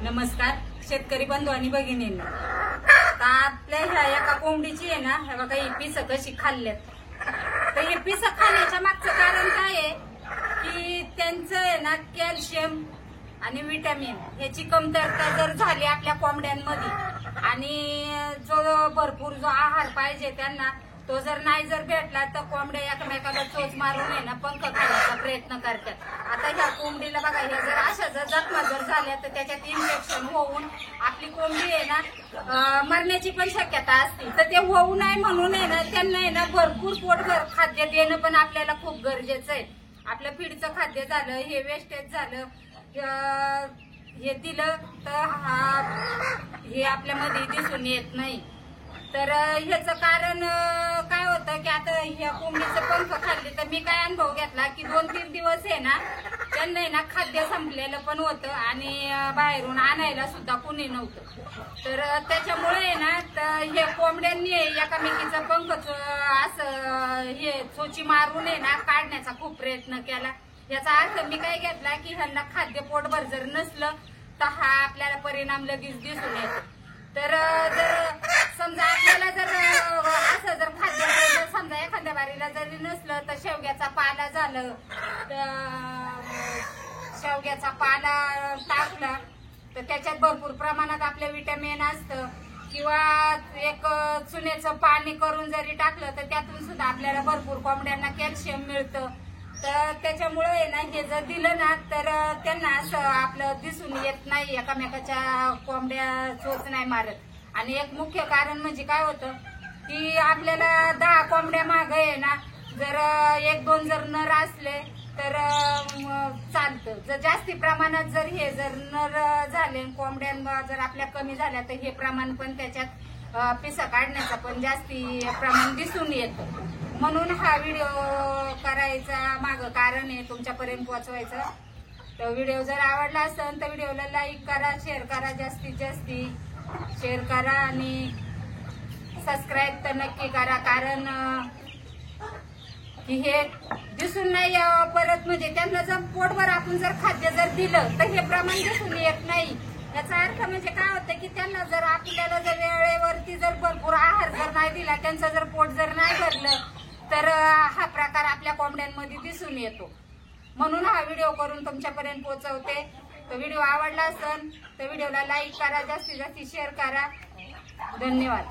नमस्कार शेतकरी बंधू आणि भगिनींना। तर आपल्या ह्या एका कोंबडीची आहे ना, हे बघा ही पिसं कशी खाल्ल्यात। तर हे पिसं खाण्याच्या मागचं कारण काय आहे की त्यांचं आहे ना कॅल्शियम आणि विटॅमिन ह्याची कमतरता जर झाली आपल्या कोंबड्यांमध्ये आणि जो भरपूर जो आहार पाहिजे त्यांना तो जर नाही भेटला तर कोंबड्या एकमेकाला चोच मारून आहे ना पंख खाण्याचा प्रयत्न करतात। आता ह्या कोंबडीला बघा, हे जर अशा जखमा जर झाल्या तर त्याच्यात इन्फेक्शन होऊन आपली कोंबडी आहे ना मरण्याची पण शक्यता असते। तर ते होऊ नये म्हणून आहे ना त्यांना आहे ना भरपूर पोटभर खाद्य देणं पण आपल्याला खूप गरजेचं आहे। आपलं फीडचं खाद्य झालं, हे वेस्टेज झालं, हे दिलं तर हे आपल्यामध्ये दिसून येत नाही। तर ह्याचं कारण काय होतं की आता ह्या कोंबडीचं पंख खाल्ले तर मी काय अनुभव घेतला की 2-3 दिवस आहे ना त्यांना आहे ना खाद्य संपलेलं पण होतं आणि बाहेरून आणायला सुद्धा कुणी नव्हतं। तर त्याच्यामुळे आहे ना तर हे कोंबड्यांनी एकामेकीचं पंख असं हे चोची मारून आहे ना काढण्याचा खूप प्रयत्न केला। याचा अर्थ मी काय घेतला की ह्यांना खाद्य पोटभर जर नसलं तर हा आपल्याला परिणाम लगेच दिसून येतो। तर जर समजा आपल्याला जर असं जर खाद्य जर समजा एखाद्या बारीला जरी नसलं तर शेवग्याचा पाला झालं, तर शेवग्याचा पाला टाकला तर त्याच्यात भरपूर प्रमाणात आपलं विटॅमिन असतं, किंवा एक चुन्याचं पाणी करून जरी टाकलं तर त्यातून सुद्धा आपल्याला भरपूर कोंबड्यांना कॅल्शियम मिळतं। तर त्याच्यामुळे ना हे जर दिलं ना तर त्यांना असं आपलं दिसून येत नाही, एकामेकाच्या कोंबड्या चोच नाही मारत। आणि एक मुख्य कारण म्हणजे काय होतं की आपल्याला 10 कोंबड्या मागे आहे ना जर 1-2 जर नर असले तर चालतं। जर जास्ती प्रमाणात जर नर झाले कोंबड्या जर आपल्या कमी झाल्या तर हे प्रमाण पण त्याच्यात पिसा काढण्याचं पण जास्ती प्रमाण दिसून येतं। म्हणून हा व्हिडिओ करायचा मागं कारण आहे तुमच्यापर्यंत पोहोचवायचं। तर व्हिडिओ जर आवडला असेल तर व्हिडिओला लाईक करा, शेअर करा, जास्तीत जास्ती शेअर करा आणि सबस्क्राईब तर नक्की करा, कारण की हे दिसून नाही परत म्हणजे त्यांना जर पोटभर आपण जर खाद्य जर दिलं तर हे प्रमाण दिसून येत नाही। याचा अर्थ म्हणजे काय होतं की त्यांना जर आपल्याला जर वेळेवरती जर भरपूर आहार जर नाही दिला, त्यांचं जर पोट जर नाही भरलं तर हा प्रकार आपल्या कोंबड्यांमध्ये दिसून येतो। म्हणून हा व्हिडिओ करून तुमच्यापर्यंत पोहोचवते। तर व्हिडिओ आवडला असेल तर व्हिडिओला लाईक करा, जास्तीत जास्त शेअर करा। धन्यवाद।